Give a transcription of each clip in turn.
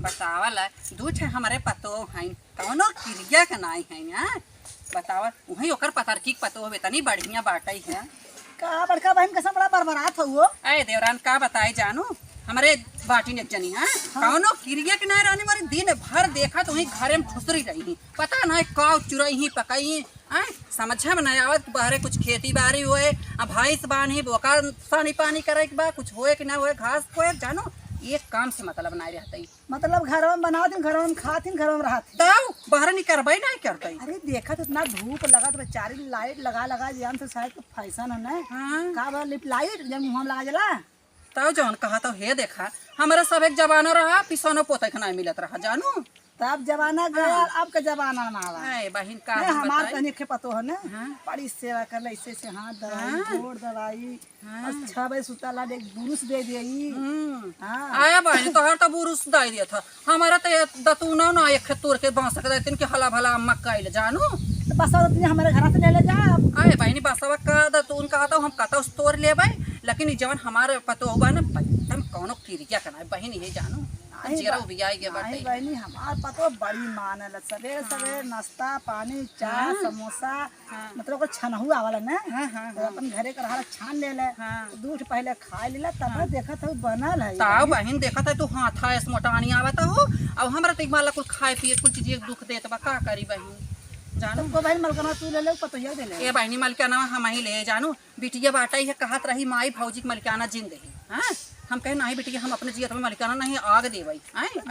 बतावल दू ठे हमारे पतो हैं कौनो क्रिया के नाई हैं हां बतावल वही ओकर पतरकी पतो होवे तनी बढ़िया बाटई है का बड़का बहन कैसा बड़ा बरबरात हो अरे देवरान का बताई जानू हमारे बाटी ने जनी है कौनो क्रिया के नाई रानी मारी दिन भर देखा तो वही घरे में खुसरी रही पता ना काव चुरई ही पकई समझ में नहीं आवत बहरे कुछ खेती बाड़ी हुए भैंस बानी बोका पानी पानी करे के बा कुछ होए कि ना होए घास कोए जानो एक काम से मतलब नहीं रहता मतलब घर में बना दिन घर में खातिन घर में रहत तब बाहर नहीं करबे नहीं करते अरे देखा तो इतना धूप लगा तो बेचारी लाइट लगा लगा जान तो शायद फैशन है ना हाँ का बा लिप लाइट जब मुंह में लगा जला तब जौन कहा तो हे देखा हमारा सब एक जमाना रहा पिसोनो पोते के नहीं मिलत रहा जानू तब जमाना गया अब का जमाना ना आवा है बहिन का नहीं हमार तनी के पतो है ना हाँ। बड़ी सेवा कर ले ऐसे हाथ दवाई गोड़ दवाई और 6 बजे सुतला एक बुरुस दे देई हां आया बहिन तोहर तो बुरुस दाई दिया था हमारा तो दतूना ना एक तोड़ के बांस के देतिन के हला भला मक्का इले जानू तो बस तुम हमारे घर से ले ले जा आए बहिनी बसवा का दतून का तो हम कहता उस तोड़ लेबै लेकिन जवन हमारे पतो होगा ना एकदम कौनो क्रिया करना है बहिन ये जानू जेरा भी आई के बाटे बहनी हमार पतो बड़ी मानल सवेरे सवेरे नाश्ता पानी चाय समोसा मतलब को छनहु आवला ना तो अपन घरे कर हाल छान ले ले दूध पहले खा लेला तब देखत हो बनल है ताऊ बहिन देखत है तू हाथ है इस मोटानी आवत हो अब हमरा त माला कुल खाए पिए कुल चीज दुख देत बा का करी बहिन जानू को बहन मलकना तू ले ले पतो ये दे ले ए बहिनी मलकाना हम ही ले जानू बिटिया बाटा ही कहत रही माई भौजी के मलकाना जिंदे हां हम कहे नहीं बेटी हम अपने जियत में मलिकाना नहीं आग देबै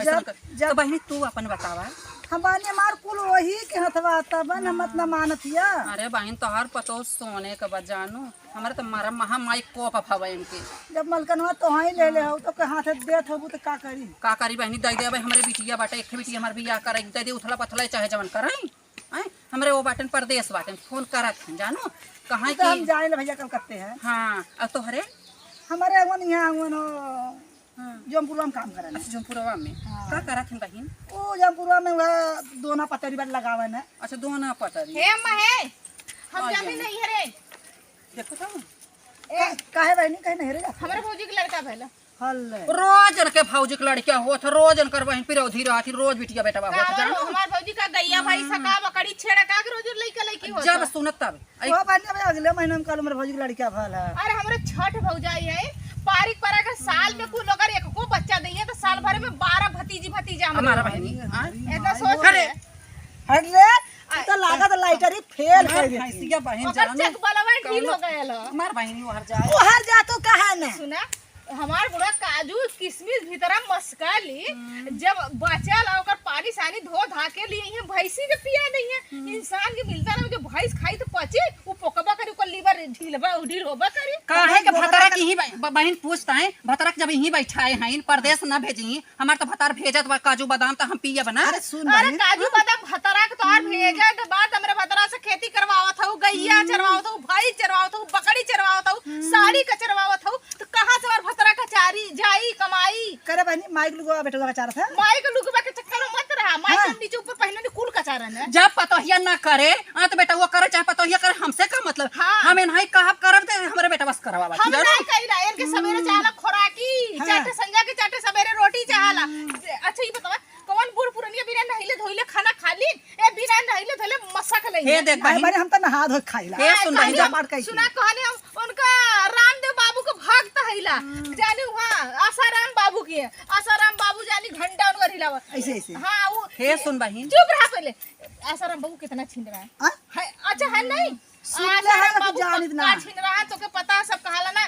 ऐसा तो बहिनी तू अपन बतावा हम बानी मार कुल वही के हथवा तब हम मत न मानतिया अरे बहन तोहार पतो सोने के बा जानू हमारे तो मारा महा माई को पफावे इनके जब मलकनवा तो ही ले ले हो तो के हाथ देत हो तो का करी बहनी दे देबै हमरे बिटिया बाटे एक बिटिया हमर बियाह करे दे दे उथला पथला चाहे जवन करई हमरे वो बाटन परदेश बाटन फोन करत जानू कहां तो हम जाए ले भैया कल करते हैं हां अब तोहरे हमारे अगवन यहाँ अगवन जमपुरवा में काम करन अच्छा जमपुरवा में का करत हैं बहिन ओ जमपुरवा में वह दोना पतरी बार लगावे ना अच्छा दोना पतरी हे अम्मा हे हम जाने नहीं है रे देखो तो ए काहे बहनी कहे नहीं रे हमारे भौजी के लड़का भैला हल रोजन के भौजी के लड़का होत रोजन कर बहिन पिरौधी रहती रोज बिटिया बेटा होत जानू हमार भौजी का गैया भाई सका बकड़ी छेड़ा का के रोज लइका लइकी होत जब सुनत तब ओ बहनी अब अगले महीने में कल मेरे भौजी के लड़का भल है अरे हमरे छठ भौजाई है पारिक परा के साल में कुल अगर एक को बच्चा दइए तो साल भर में 12 भतीजी भतीजा हमारा बहनी इतना सोच अरे हट रे तो लागत लाइटरी फेल कर देती भैंसिया बहन अगर जानू चेक बलवा ढील हो गया लो हमार बहनी वहर जाए ओ हर जा तो कहा ना सुना हमार बुढ़ा काजू किशमिश भीतरा मस्काली जब बचल ओकर पानी सानी धो धा के लिए ये भैंसी के पिया नहीं है इंसान के मिलता ना जो भैंस खाई तो पचे वो पोकबा करी ओकर लीवर ढील होबा करी काहे के भतरा की ही बहन पूछता है भतरा जब यहीं बैठाए हैं परदेश न भेजी हमार तो भतार भेजत बा काजू बादाम तो हम पिया बना अरे सुन अरे काजू बादाम भतरा के तोर भेजा के बाद हमरे भतरा से खेती करवावत हूं गैया चरवावत हूं भाई चरवावत हूं बकरी चरवावत हूं साड़ी का चरवावत हूं तो कहां से और भतरा का चारी जाई कमाई करे बहनी माइक लुगवा बेटवा का चार था माई के लुगवा के चक्कर में मत रहा माई के नीचे ऊपर पहले कुल का चारन है जब पतोहिया ना करे तो बेटा वो करे चाहे पतोहिया करे हमसे का मतलब हमें नहीं कहब करब दे हमरे बेटा बस करवावा हम नहीं कही रहा इनके सवेरे चाहला खोराकी चाटे संजा के चाटे सवेरे रोटी चाहला अच्छा ये बतावा कौन बूढ़ पुरनिया बिना नहिले धोइले खाना खाली ए बिना नहिले धोइले मसक ले हे देख भाई बहन हम तो नहा धो खाइला हे सुन बहन जा पाट कहि सुना कहने हम उनका रामदेव बाबू को भक्त हइला जानी हां आसाराम बाबू की है आसाराम बाबू जानी घंटा उनका हिलावा ऐसे ऐसे हां वो हे सुन बहन चुप रहा पहले आसाराम बाबू कितना छीन रहा है अच्छा है नहीं आसाराम बाबू का छीन रहा तो के पता सब कहाला ना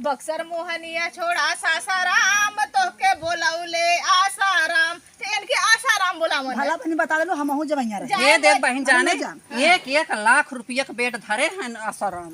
बक्सर मोहनिया छोड़ा सासाराम तो के बोलाउले आसाराम इनके आसाराम बोलावन भला बहनी बता देलो हम हूं जब यहां रहे ये देख बहन जाने 1 लाख रुपया के बेट धरे हैं आसाराम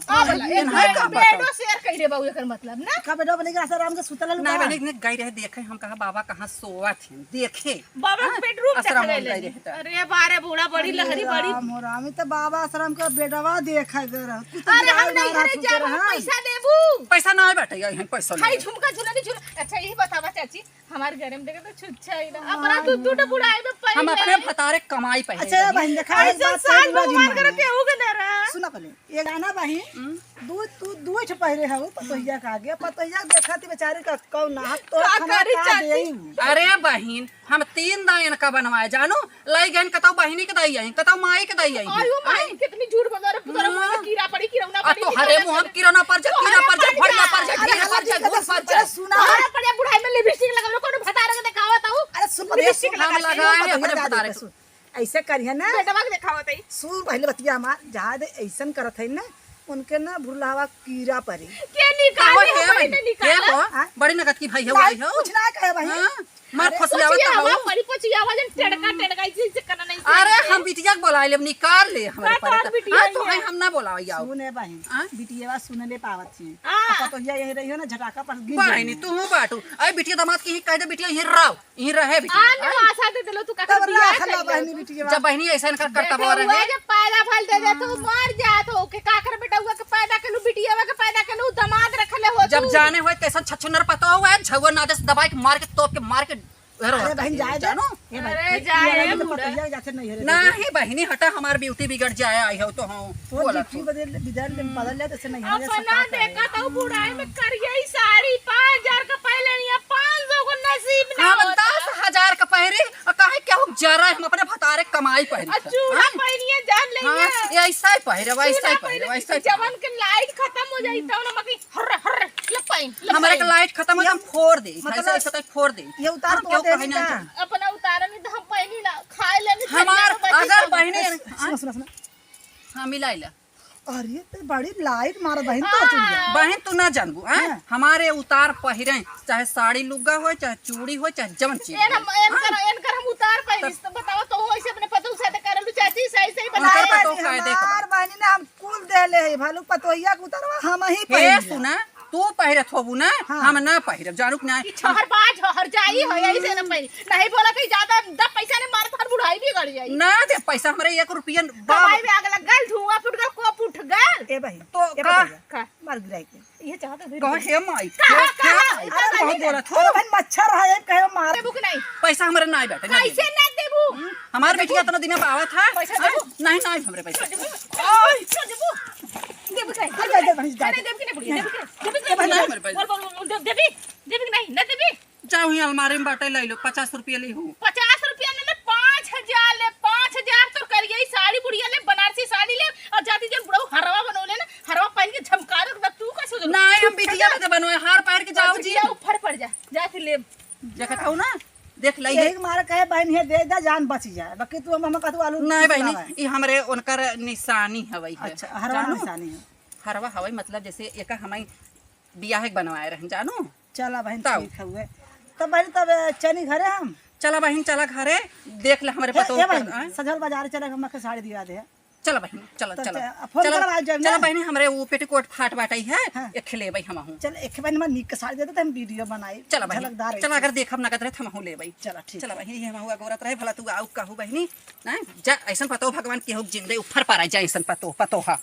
बेडो शेयर कइले बाबू एकर मतलब ना का बेटा बने के राम के सुतल ना बहन गई रहे देखे हम कहा बाबा कहां सोवत हैं देखे बाबा के बेडरूम आसाराम देख गई ले रहे अरे बारे बूढ़ा बड़ी लहरी बड़ी राम तो बाबा आश्रम का बेटवा देखा कर अरे हम नहीं घरे जाब पैसा देबू पैसा ना बेटा यही पैसा हाय झुमका झुलनी झुल अच्छा यही बतावा चाची हमारे घर में देखे तो छुच्छा ही ना अपना दूध बुढ़ाई में हम अपने भतारे कमाई पे अच्छा बहन देखा एक बात सास सही बाजी भगवान करे मान केहू के ना रहा सुना पहले ये गाना बहन दू छ पहरे है पतोहिया का आगे पतोहिया देखा थी बेचारे का कौ नाहक तो का खाना करी का चाची? देई अरे बहन हम 3 दायन का बनवाए जानो लाई गहन कतौ बहिनी के दई आई कतौ माई के दई आई आयु माई कितनी झूठ बता रहे पुतरा मुंह में कीड़ा पड़ी कीड़ा आ पड़ी तो हरे मुंह हम किरोना पर जा कीड़ा पर जा फड़िया पर जा ढीला पर जा धूल पर जा सुना अरे पड़े बुढ़ाई में लिपस्टिक लगा लो कोनो भतारे के दिखावत हूं अरे सुन लिपस्टिक हम लगाए अपने भतारे को ऐसे करिए ना बेटवा के दिखावत है सुन पहले बतिया हमार जहां दे ऐसन करत है ना उनके ना भुलावा कीड़ा परी के निकाले हो भाई ने निकाला बड़ी नगद की भाई है भाई हो कुछ ना कहे भाई मार फसलावत हवा हो पड़ी पची आवाज टेड़का इसे करना नहीं अरे हम बिटिया के बुलाए ले निकाल ले हमारे का पर बिटिया तो है हम ना बुलाओ याओ सुने बहन बिटिया सुने ले पावत छी आ। तो यही रही हो ना झटाका पर गिर बहनी तू बाटू आई बिटिया दामाद की कह दे बिटिया यहीं रहो यहीं रहे बिटिया आने आशा दे दिलो तू का तब बियाह राख ला कर बहनी बिटिया जब बहनी ऐसा करता हुआ हुआ रहे जब पैदा फल दे दे तू मर जा तो के काकर बेटा हुआ के पैदा कनु बिटिया के पैदा कनु दामाद रखले हो जब जाने हुए कैसा छछनर पता हुआ है झगवा नादस दबाई के मार के तोप के मार के अरे बहन जाए जानो अरे जाए पतोहिया जाते नहीं है नहीं बहनी हटा हमार ब्यूटी बिगड़ जाए आई हो तो हाँ तो जिप्सी बदल बदल ले तो नहीं है अपना देखा तो बुढ़ाई में करिए ही साड़ी 5000 का पहले नहीं 500 को नसीब ना हम होता 10,000 का पहरे और काहे क्या हो जरा हम अपने भतारे कमाई पहरे चूड़ा पहनिए जान लेंगे हाँ ये ऐसा ही पहरे वैसा ही पहरे वैसा ही जवन के लाइट खत्म हो जाई तो ना मकी हर हर लपाई हमारे का लाइट खत्म हो हम फोड़ दे ऐसा ऐसा तक फोड़ दे ये उतार हम तो क्यों दे कहे ना अपना उतारन में तो हम पहनी ना खाए लेने हमार अगर बहने सुना सुना सुना हाँ मिलाइला अरे तो बड़ी लाइट मार बहन तो चुनिया बहन तू ना जानबू हमारे उतार पहिरे चाहे साड़ी लुग्गा हो चाहे चूड़ी हो चाहे जवन चीज एन हम उतार पहनी तो बताओ तो हो ऐसे अपने पतों से कर लू चाची सही सही बता उनकर पतो काहे देख हमार बहनी ने हम कुल देले है भालू पतोहिया के उतारवा हम ही हे पहन सुना तू पहिरत होबू ना हम ना पहिरब जानू ना हर बाज हर जाई हो यही से ना पहनी नहीं बोला कि ज्यादा 10 पैसा ने मार हर बुढ़ाई भी गड़ जाई ना दे पैसा हमरे 1 रुपया कमाई में आग लग गल धुआं फुट गल को फुट गल ए बहन तो ए का का मार गिराई के ये चाहत है कहो हे माई अरे बहुत बोलत हो अरे बहन मच्छर है कहे मार देबू कि नहीं पैसा हमरे ना बेटा ना कैसे ना देबू हमार बेटिया इतना दिन में आवत है पैसा देबू? नहीं नहीं हमरे पैसा ओए देबू देबू कि नहीं जा बहन जा नहीं देबू कि नहीं बुढ़िया देबू कि नहीं हमरे पैसा बोल देबी देबी कि नहीं ना देबी जाओ ही अलमारी में बाटे ले लो 50 रुपया ले हो 50 रुपया ले 5000 ले 5000 तो करिए साड़ी बुढ़िया ले बनारसी साड़ी ले और जाती जब बुढ़ऊ हरवा बनोले ना हरवा पहन के झमकार के तू का सोच नहीं हम बिटिया में बनवाए हार पैर के जाओ जी ऊपर पड़ जा जाके ले देखत हो ना देख लई यही मार कहे बहन हे दे दा जान बच जाए बाकी तू हम कहतू आलू नहीं बहनी ई हमरे उनकर निशानी हवई है अच्छा हरवा निशानी है हरवा हवई मतलब जैसे एक हमारी बियाह बनवाए रहे जानो चला बहन ताऊ। ठीक हुए तब बहन तब चनी घरे हम चला बहन चला घरे देख ले हमारे पतो ए बहन सजल बाजार चले हम के साड़ी दिया दे चला बहन चला तो चला फोन चला करवा जब चला बहनी हमरे वो पेटीकोट फाट बाटाई है हाँ। एक खिले भाई हम हूं चल एक बहन मैं निक साड़ी दे दे हम वीडियो बनाई चला बहनी झलकदार चला अगर देखब नगद रहे हम हूं ले भाई चला ठीक चला बहनी हम हुआ गोरत रहे भला तू आउ कहू बहनी ना जा ऐसन पतो भगवान केहू जिंदे ऊपर पारा जा ऐसन पतो हा